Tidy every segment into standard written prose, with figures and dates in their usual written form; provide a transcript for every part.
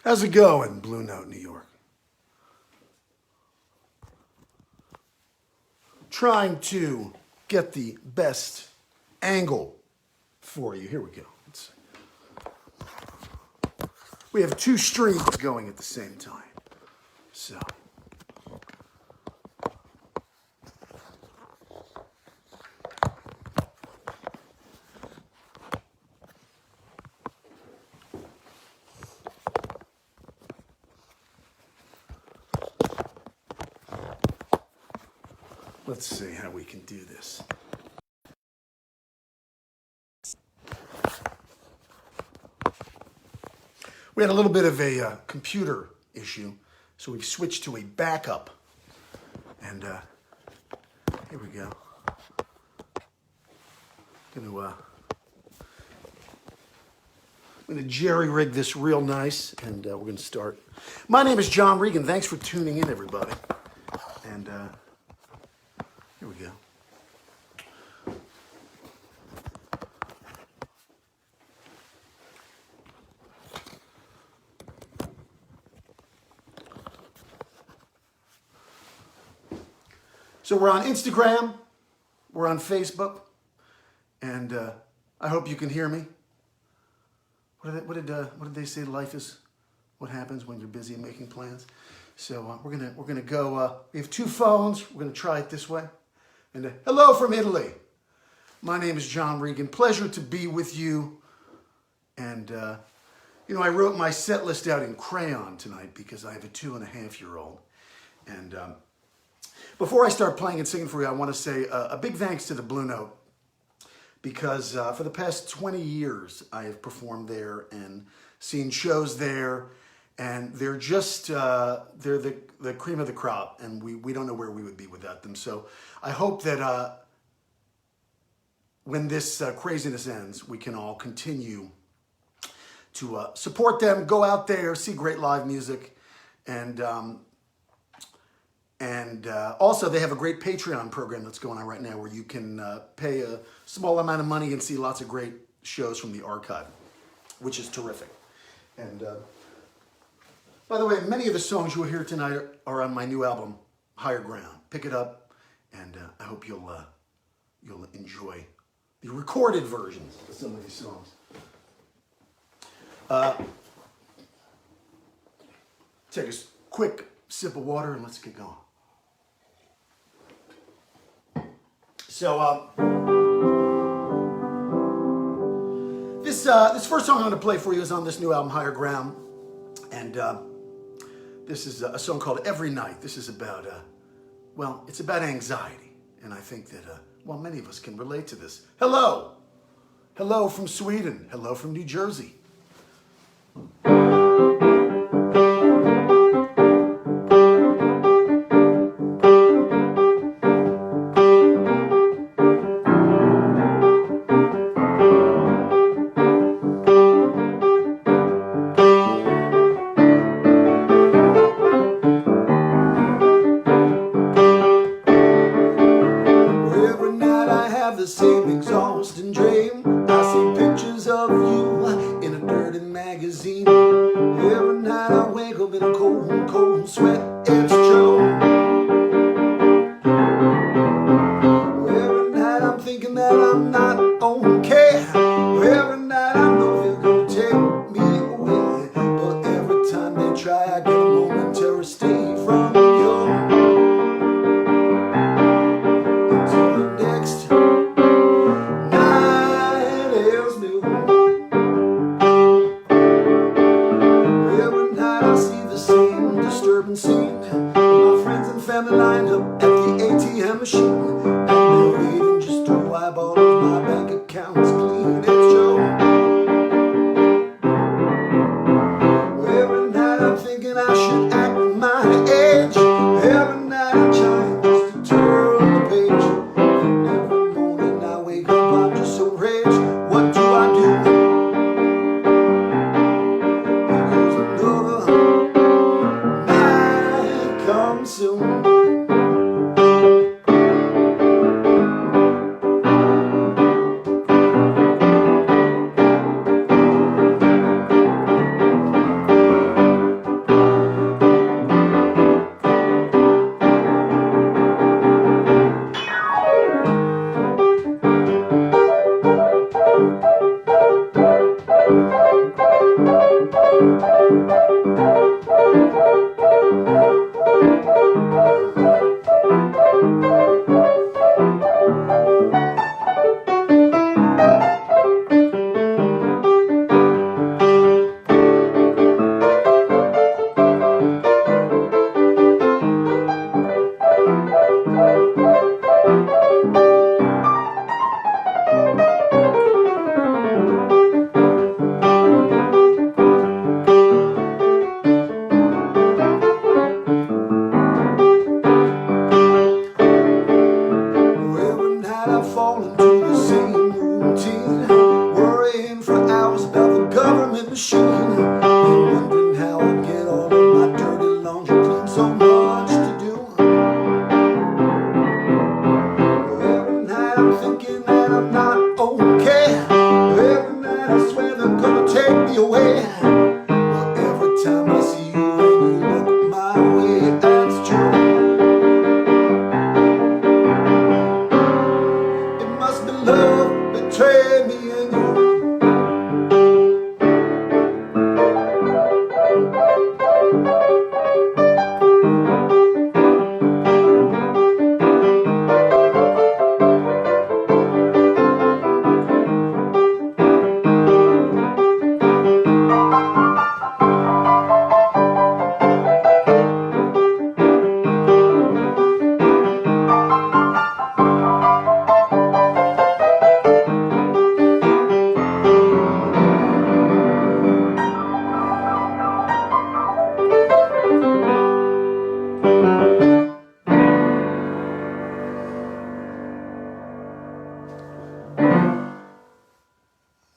How's it going, Blue Note, New York? Trying to get the best angle for you. Here we go. Let's see. We have two streams going at the same time. So. Let's see how we can do this. We had a little bit of a computer issue, so we've switched to a backup. And here we go. I'm gonna jerry-rig this real nice, and we're gonna start. My name is Jon Regen. Thanks for tuning in, everybody. And here we go. So we're on Instagram, we're on Facebook, and I hope you can hear me. What did they say? Life is what happens when you're busy making plans. So we're gonna go. We have two phones. We're gonna try it this way. And hello from Italy. My name is Jon Regen. Pleasure to be with you. And I wrote my set list out in crayon tonight because I have a 2.5-year-old. And before I start playing and singing for you, I want to say a big thanks to the Blue Note, because for the past 20 years, I have performed there and seen shows there, and they're just, they're the cream of the crop, and we don't know where we would be without them. So I hope that when this craziness ends, we can all continue to support them, go out there, see great live music, and also, they have a great Patreon program that's going on right now where you can pay a small amount of money and see lots of great shows from the archive, which is terrific. And by the way, many of the songs you will hear tonight are on my new album, Higher Ground. Pick it up, and I hope you'll enjoy the recorded versions of some of these songs. Take a quick sip of water and let's get going. So, this first song I'm going to play for you is on this new album, Higher Ground. And this is a song called Every Night. This is about, it's about anxiety. And I think that, many of us can relate to this. Hello. Hello from Sweden. Hello from New Jersey. Same exhausting dream. I see pictures of you in a dirty magazine. Every night I wake up in a cold, cold sweat. It's true. Every night I'm thinking that I'm not okay. Every night I know they're gonna take me away. But every time they try, I get a momentary stay from you. Until the next disturbing night I fall into the same routine, worrying for hours about the government machine, and wondering how I get all of my dirty laundry clean. So much to do. Every night I'm thinking that I'm not okay. Every night I swear they're gonna take me away. But every time I see you and you look my way, that's true. It must be love betrayed me and you.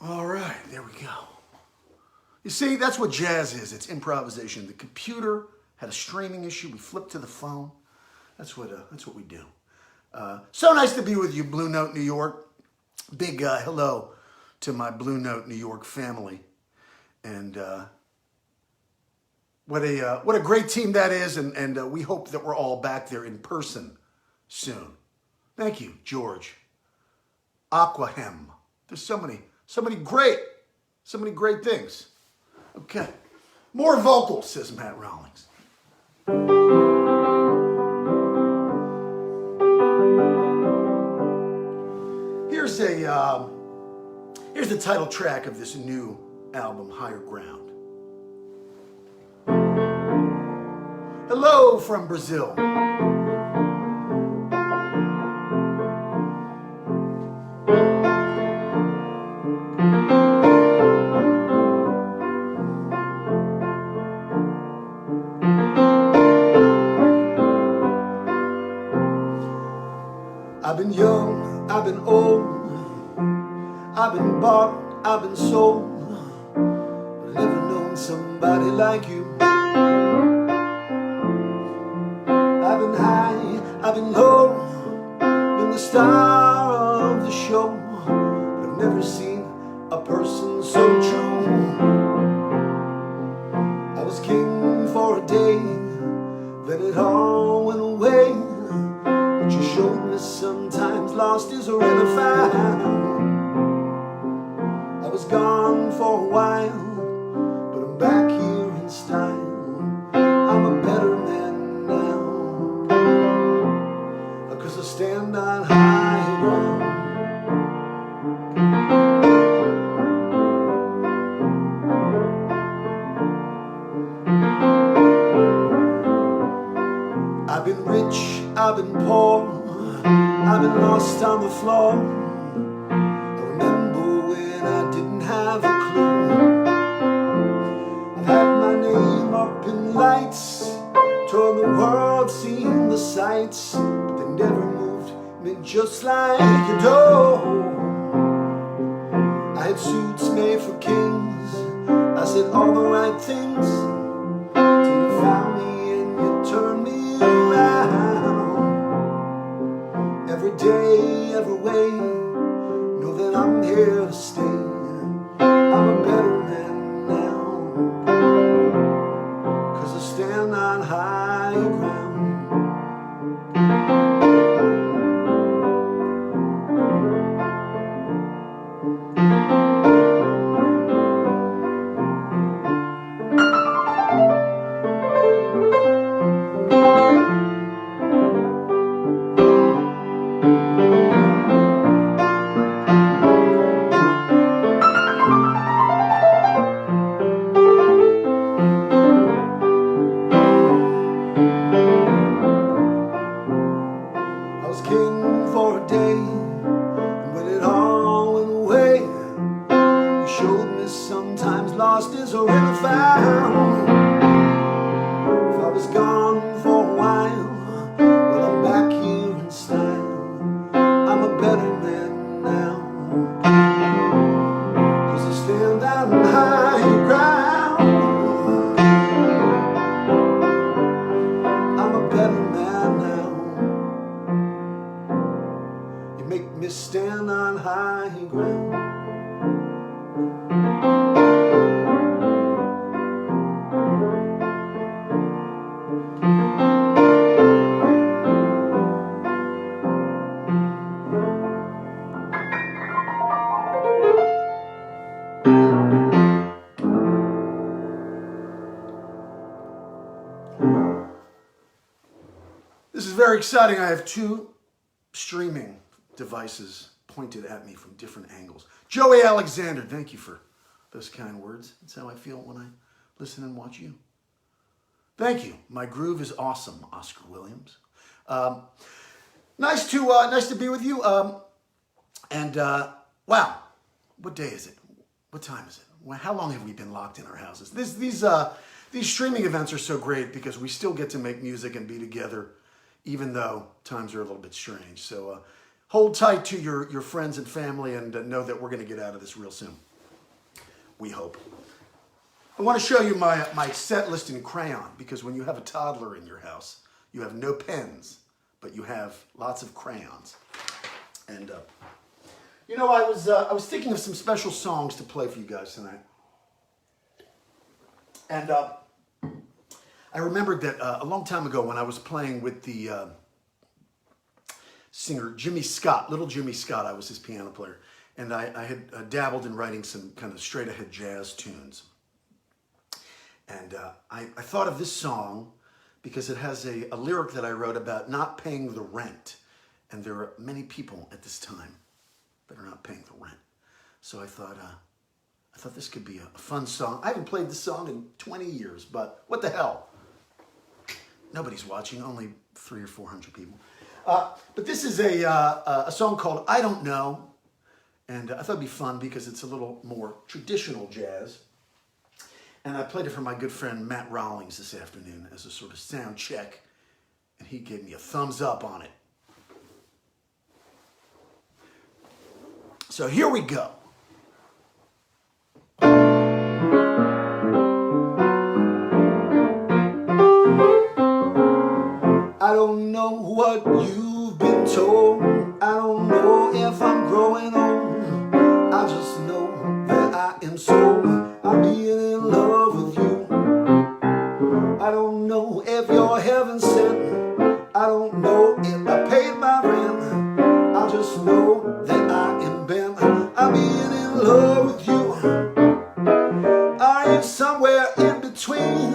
All right, there we go. You see, that's what jazz is. It's improvisation. The computer had a streaming issue. We flipped to the phone. That's what we do. So nice to be with you, Blue Note, New York. Big hello to my Blue Note, New York family. And what a great team that is. And we hope that we're all back there in person soon. Thank you, George. Aquahem. There's so many great things. Okay. More vocals, says Matt Rawlings. Here's the title track of this new album, Higher Ground. Hello from Brazil. I've been young, I've been old, I've been bought, I've been sold, but I've never known somebody like you. I've been high, I've been low, been the star of the show, but I've never seen a person so true. I was king for a day, then it all went away. But you showed me sometimes lost is a river found. I was gone for a while, but I'm back here in style. I'm a better man now, 'cause I stand on high ground. I've been rich, I've been poor, I've been lost on the floor. I remember when I didn't have a clue. I've had my name up in lights, told the world seen the sights, but they never moved me just like a dough. I had suits made for kings, I said all the right things, till you found me and you turned me around. Every day, every way, know that I'm here to stay. I'm a better man now, 'cause I stand on high ground. I was king for a day, and when it all went away, you showed me sometimes lost is a river found. If I was gone for a while, well, I'm back here in style. I'm a better make me stand on high ground. This is very exciting. I have two streaming devices pointed at me from different angles. Joey Alexander, thank you for those kind words. That's how I feel when I listen and watch you. Thank you. My groove is awesome, Oscar Williams. Nice to be with you. Wow, what day is it? What time is it? Well, how long have we been locked in our houses? These streaming events are so great because we still get to make music and be together, even though times are a little bit strange. So hold tight to your friends and family and know that we're going to get out of this real soon. We hope. I want to show you my set list in crayon, because when you have a toddler in your house, you have no pens, but you have lots of crayons. And you know, I was thinking of some special songs to play for you guys tonight. And I remembered that a long time ago when I was playing with the singer Jimmy Scott, little Jimmy Scott, I was his piano player. And I had dabbled in writing some kind of straight-ahead jazz tunes. And I thought of this song because it has a lyric that I wrote about not paying the rent. And there are many people at this time that are not paying the rent. So I thought this could be a fun song. I haven't played this song in 20 years, but what the hell? Nobody's watching, only 300 or 400 people. But this is a song called I Don't Know. And I thought it'd be fun because it's a little more traditional jazz. And I played it for my good friend Matt Rawlings this afternoon as a sort of sound check. And he gave me a thumbs up on it. So here we go. I don't know what you've been told. I don't know if I'm growing old. I just know that I am sold. I'm being in love with you. I don't know if you're heaven sent. I don't know if I paid my rent. I just know that I am bent. I'm being in love with you. I am somewhere in between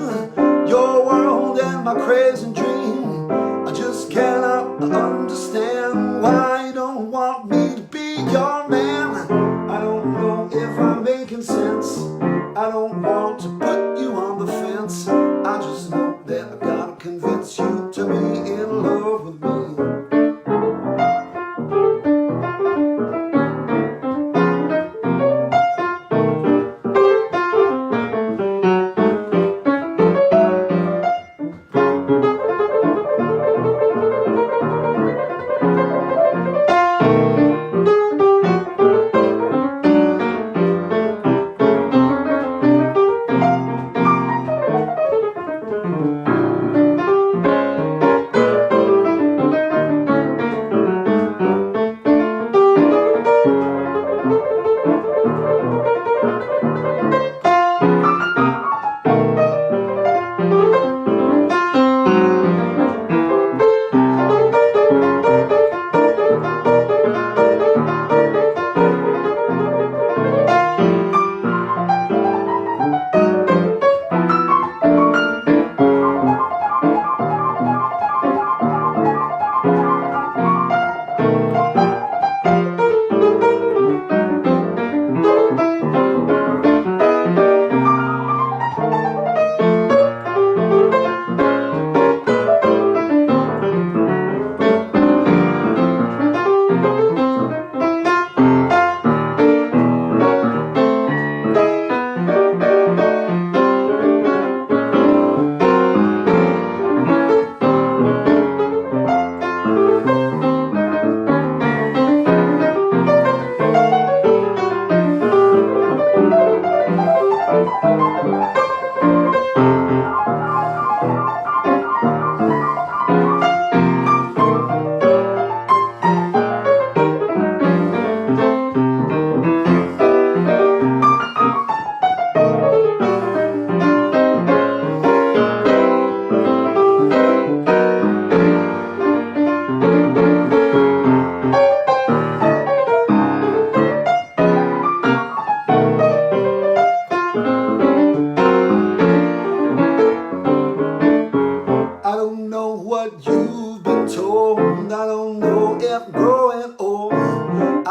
your world and my crazy dream. I just cannot understand why you don't want me to be your man. I don't know if I'm making sense. I don't want to put you on the fence. I just know that I've got to convince you to be in love with me.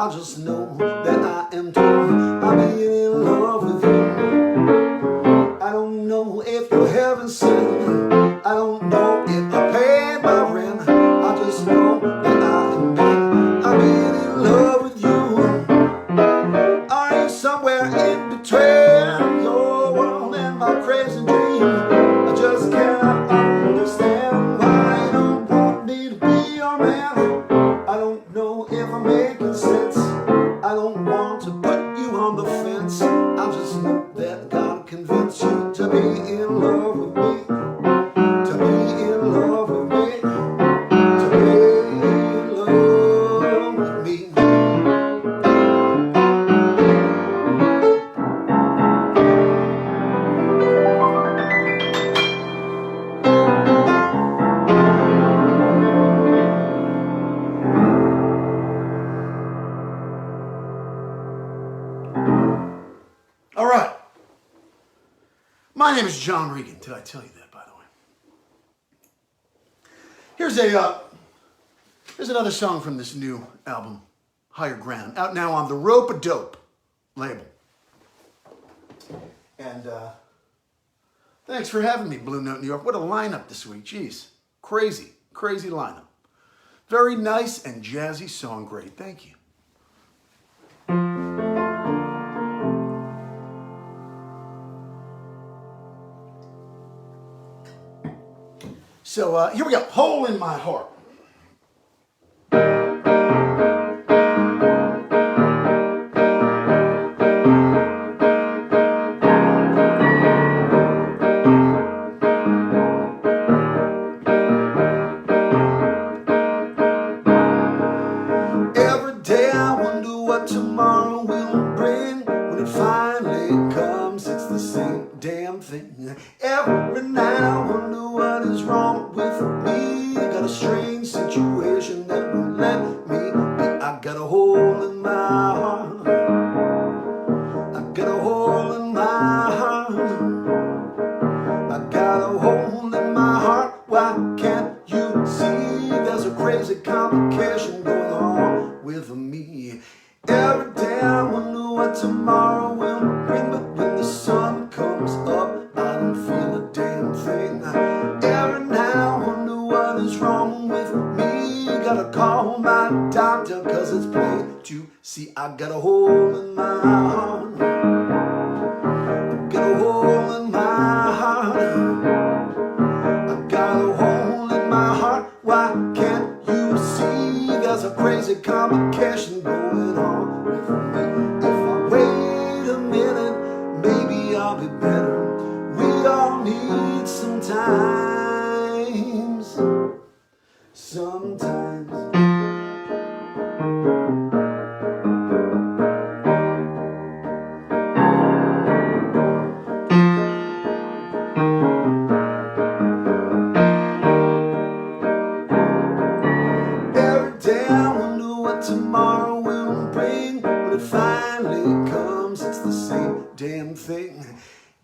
I just know that I am told I'm in love with you. I don't know if you're heaven sent. I don't know if I paid my rent. I just know that I am meant. I'm in love with you. Are you somewhere in between your world and my crazy dream? I just cannot understand why you don't want me to be your man. I don't know if I'm making sense. I don't want to put you on the fence. I just know that I gotta convince you to be in love with me. To be in love with me. To be in love with me. All right. My name is Jon Regen. Did I tell you that, by the way? Here's another song from this new album, Higher Ground, out now on the Rope-A-Dope label. And thanks for having me, Blue Note New York. What a lineup this week. Jeez. Crazy, crazy lineup. Very nice and jazzy song. Great. Thank you. So here we go. Hole in My Heart. Every day I wonder what tomorrow will bring. When it finally comes, it's the same damn thing. Every night I wonder what is wrong with me. Got a strange situation that won't let me be. I got a hole in my heart. I got a hole in my heart. I got a hole in my heart. Why can't you see? There's a crazy complication going on with me. Every day I wonder what tomorrow will bring, but when the sun comes up, I don't feel a damn thing. Every night I wonder what is wrong with me. Gotta call my doctor, cause it's plain to see I got a hole in my heart. I got a hole in my heart. I got a hole in my heart. Why can't you see? There's a crazy complication going on with me. If I wait a minute, maybe I'll be better. We all need some times. Sometimes. Every day I wonder what tomorrow will bring. When it finally comes, it's the same damn thing.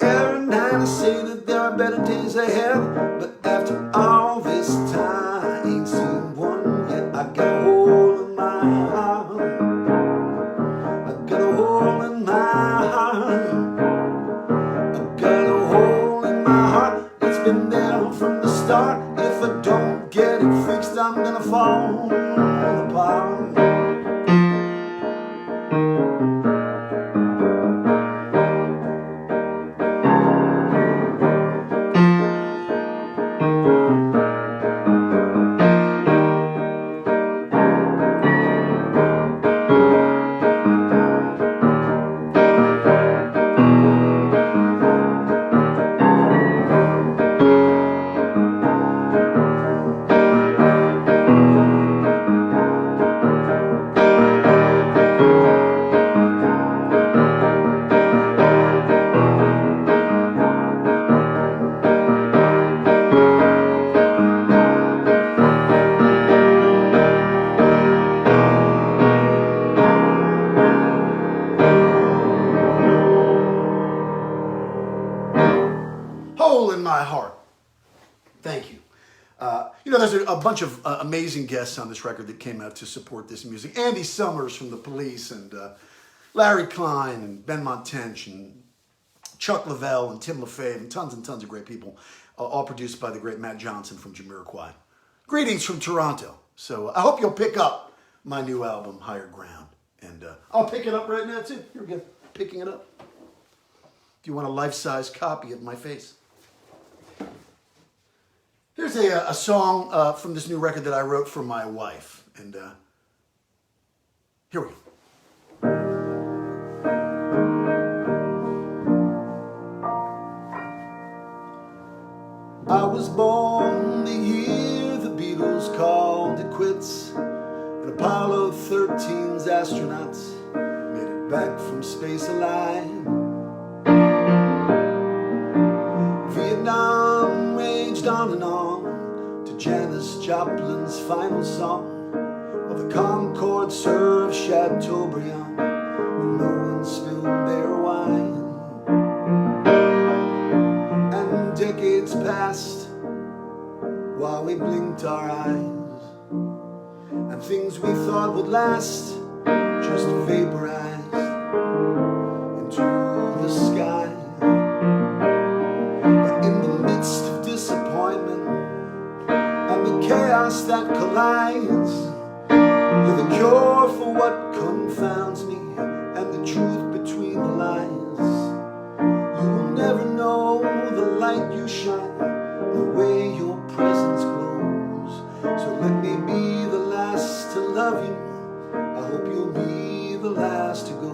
Every night I say that there are better days ahead, but after all this time, I ain't seen one yet. I got a hole in my heart. I got a hole in my heart. I got a hole in my heart. It's been there from the start. If I don't get it fixed, I'm gonna fall apart. there's a bunch of amazing guests on this record that came out to support this music. Andy Summers from The Police, and Larry Klein, and Ben Montench, and Chuck Leavell, and Tim LaFave, and tons of great people, all produced by the great Matt Johnson from Jamiroquai. Greetings from Toronto. So I hope you'll pick up my new album, Higher Ground. And I'll pick it up right now, too. Here we go, picking it up. If you want a life-size copy of my face. Here's a song from this new record that I wrote for my wife. And here we go. I was born the year the Beatles called it quits, and Apollo 13's astronauts made it back from space alive. Vietnam raged on and on to Janis Joplin's final song, while the Concorde served Chateaubriand when no one spilled their wine. And decades passed while we blinked our eyes, and things we thought would last just vaporized into the sky. But in the midst of disappointment and the chaos that collides with a cure for what confounds me and the truth between the lines, you will never know the light you shine, the way your presence glows. So let me be the last to love you. I hope you'll be the last to go.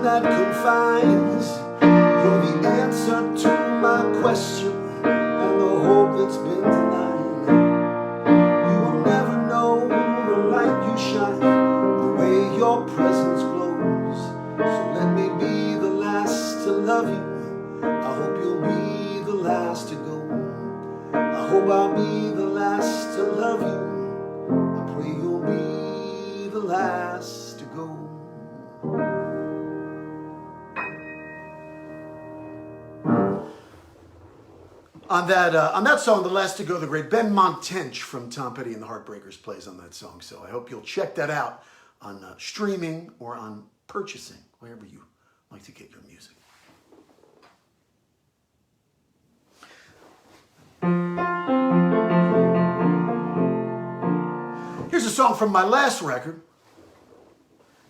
That confines, you're the answer to my question and the hope that's been denied. You will never know the light you shine, the way your presence glows. So let me be the last to love you. I hope you'll be the last to go. I hope I'll be the last to love you. I pray you'll be the last to go. On that song, The Last to Go, the great Ben Montench from Tom Petty and the Heartbreakers plays on that song. So I hope you'll check that out on streaming or on purchasing, wherever you like to get your music. Here's a song from my last record.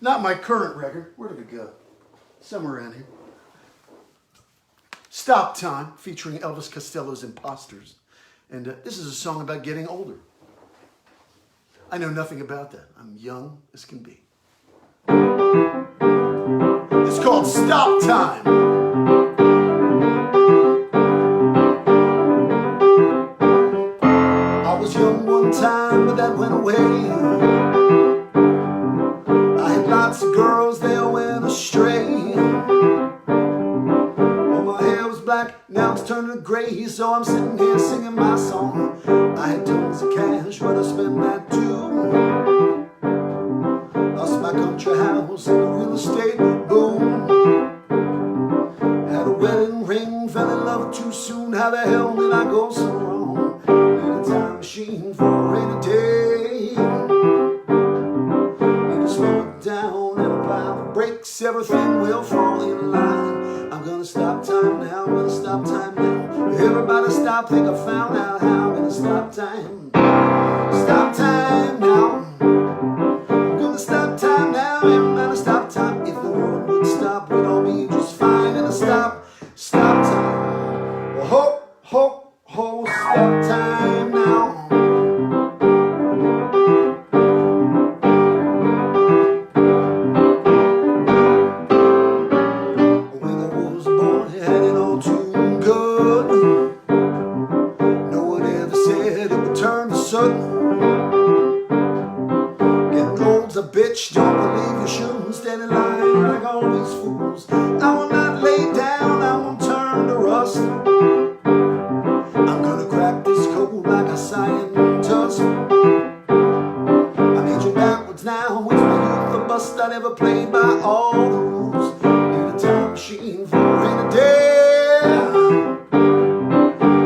Not my current record. Where did it go? Somewhere around here. Stop Time, featuring Elvis Costello's Imposters. And this is a song about getting older. I know nothing about that. I'm young as can be. It's called Stop Time. I was young one time, but that went away. I had lots of girls, they all went astray. Now it's turning gray, so I'm sitting here singing my song. I had tons of cash, but I spent that too. Lost my country house and the real estate boom. Had a wedding ring, fell in love too soon. How the hell did I go so wrong? Need a time machine for a rainy day. Need to slow it down and apply the brakes. Everything will fall in line. I'm gonna stop time now, I'm gonna stop time now. Everybody stop, think I found out how. I'm gonna stop time. Stop time now. I'm gonna stop time now. Everybody stop time. If the world would stop, we'd all be just fine. Gonna stop time. Well, ho, stop time now. When I was born, I had it all too good. world's a bitch, don't believe you shouldn't stand in line like all these fools. I will not lay down, I won't turn to rust. I'm gonna crack this code like a scientist. I made you backwards now, it's my youth, a bust I never played by all the rules. Need a time machine for a rainy day.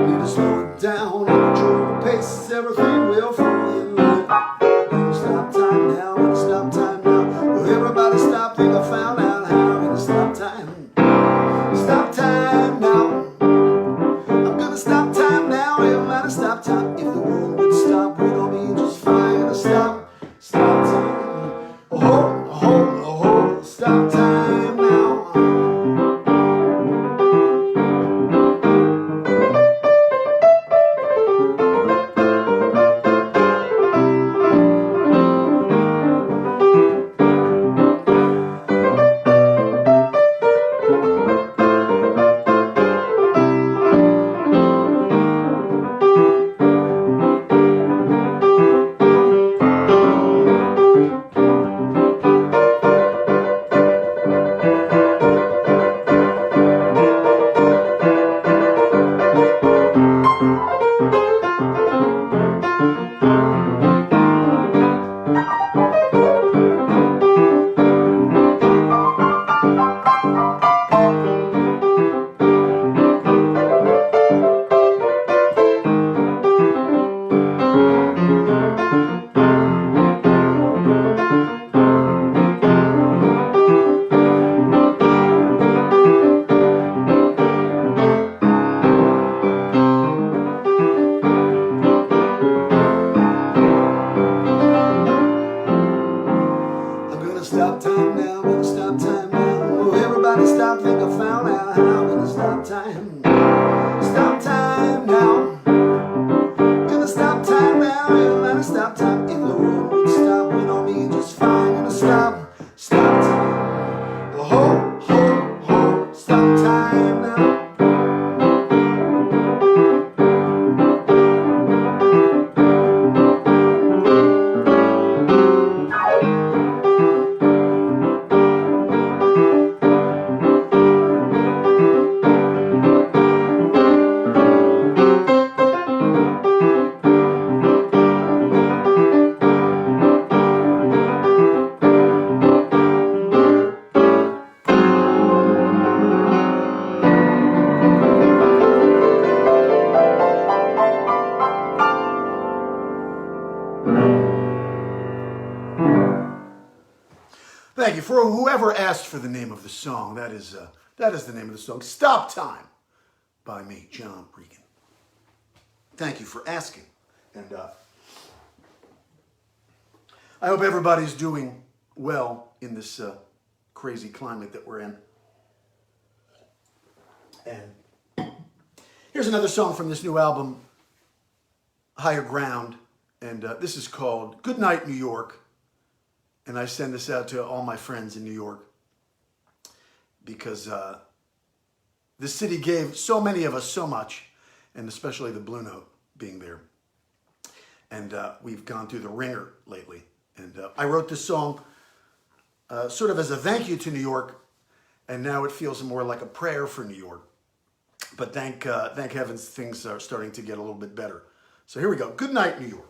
Need to slow it down and control the pace, everything will fall in line. Gonna stop time now, gonna stop time now. Will everybody stop, think I found out how. Gonna stop time now. I'm gonna stop time now, everybody stop time. If the world would stop, we'd all be just fine. Gonna stop time. Oh, stop time now. Stop time now, gonna stop time now. Oh, everybody stop, think I found out how. Gonna stop time now. Gonna stop time now, everybody stop time. If the world would stop, we'd all be just fine. Gonna stop time. Oh, stop time now. Thank you. For whoever asked for the name of the song, that is the name of the song, Stop Time, by me, Jon Regen. Thank you for asking. And I hope everybody's doing well in this crazy climate that we're in. And here's another song from this new album, Higher Ground. And this is called Good Night, New York. And I send this out to all my friends in New York because the city gave so many of us so much, and especially the Blue Note being there. And we've gone through the ringer lately. And I wrote this song sort of as a thank you to New York, and now it feels more like a prayer for New York. But thank heavens things are starting to get a little bit better. So here we go. Good night, New York.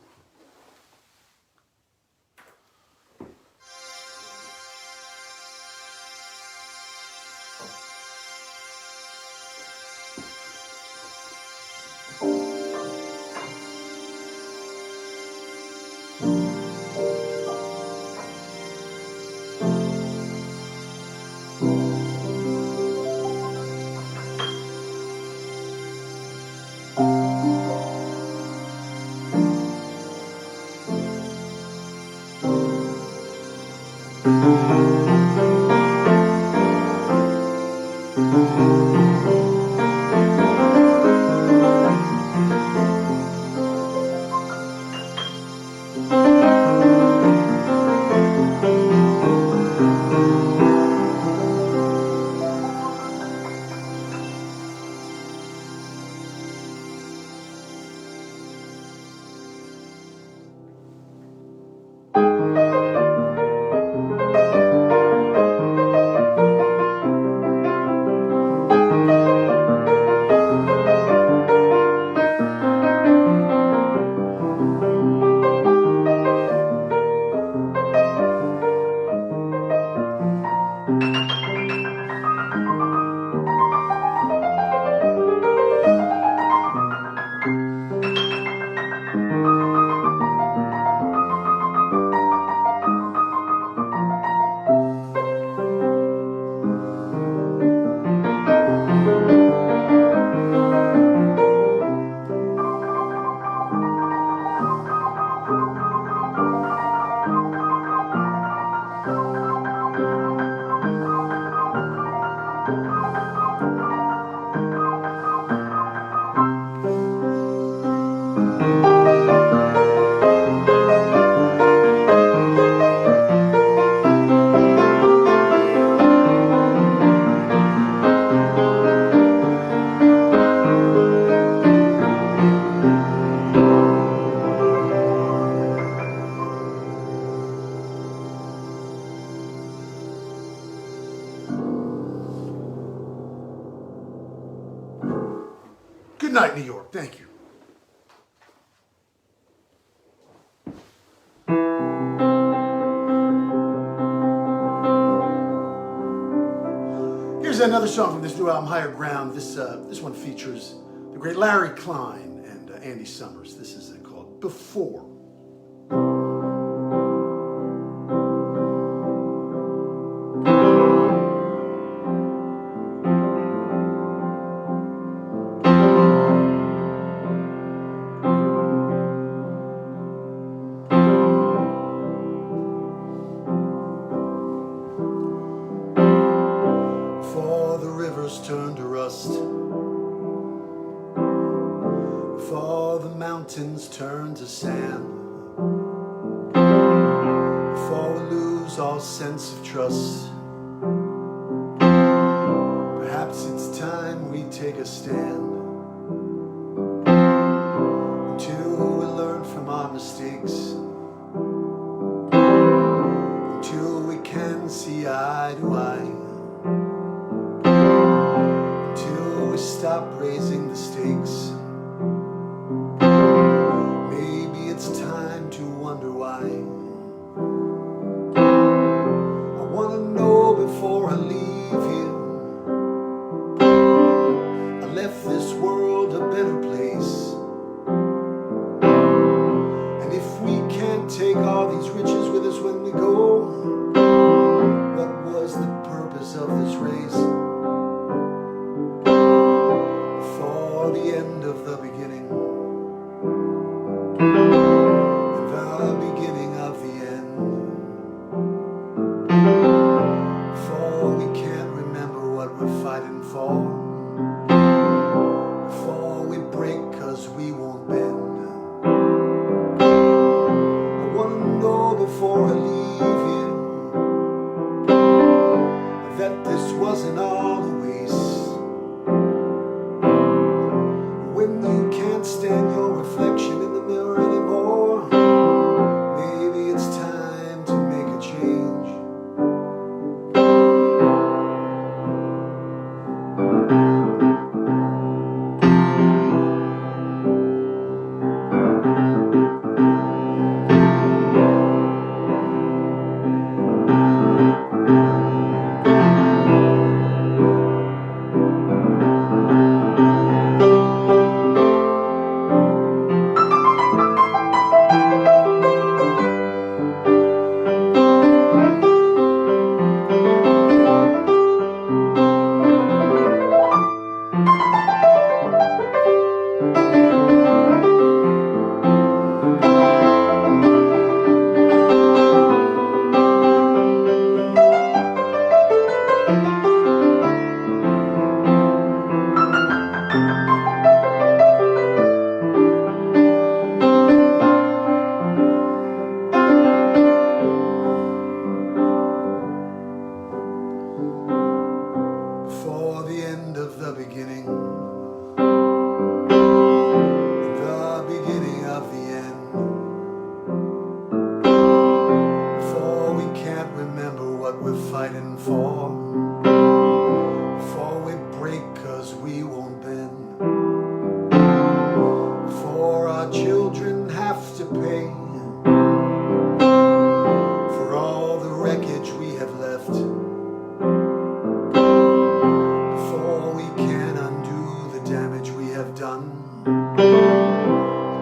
night, New York. Thank you. Here's another song from this new album, Higher Ground. This one features the great Larry Klein and Andy Summers. This is called Before. Turn to rust, before the mountains turn to sand, before we lose all sense of trust. Perhaps it's time we take a stand, until we learn from our mistakes, until we can see eye to eye, stop raising the stakes. Maybe it's time to wonder why. I want to know before I leave here. I left this world a better place. And if we can't take all these riches with us when we go, what was the purpose of this race? The end of the beginning, the beginning of the end. Before we can't remember what we're fighting for, before we break 'cause we won't bend. I want to know before I leave here that this wasn't all a waste. When you can't stand your reflection in the mirror anymore, maybe it's time to make a change. Before the end of the beginning, the beginning of the end. Before we can't remember what we're fighting for, before we break 'cause we won't bend, before our children have to pay for all the wreckage we have left. Damage we have done,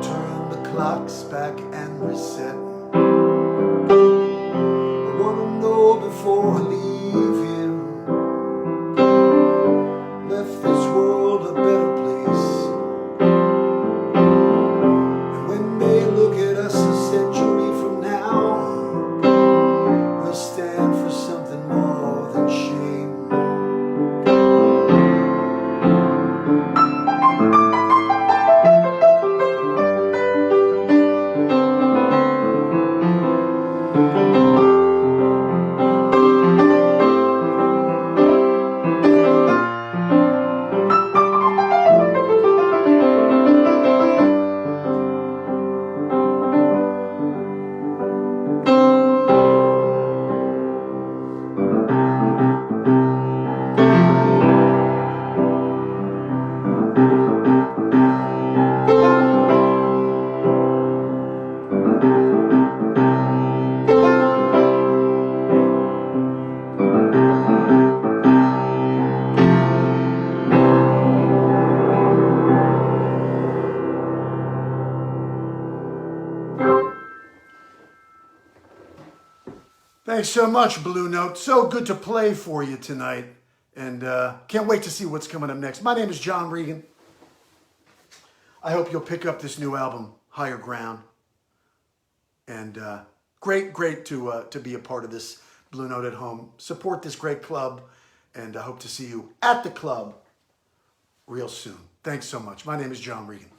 turn the clocks back and reset. I want to know before I leave here Thanks so much, Blue Note. So good to play for you tonight. And can't wait to see what's coming up next. My name is Jon Regen. I hope you'll pick up this new album, Higher Ground. And great to be a part of this Blue Note at home. Support this great club. And I hope to see you at the club real soon. Thanks so much. My name is Jon Regen.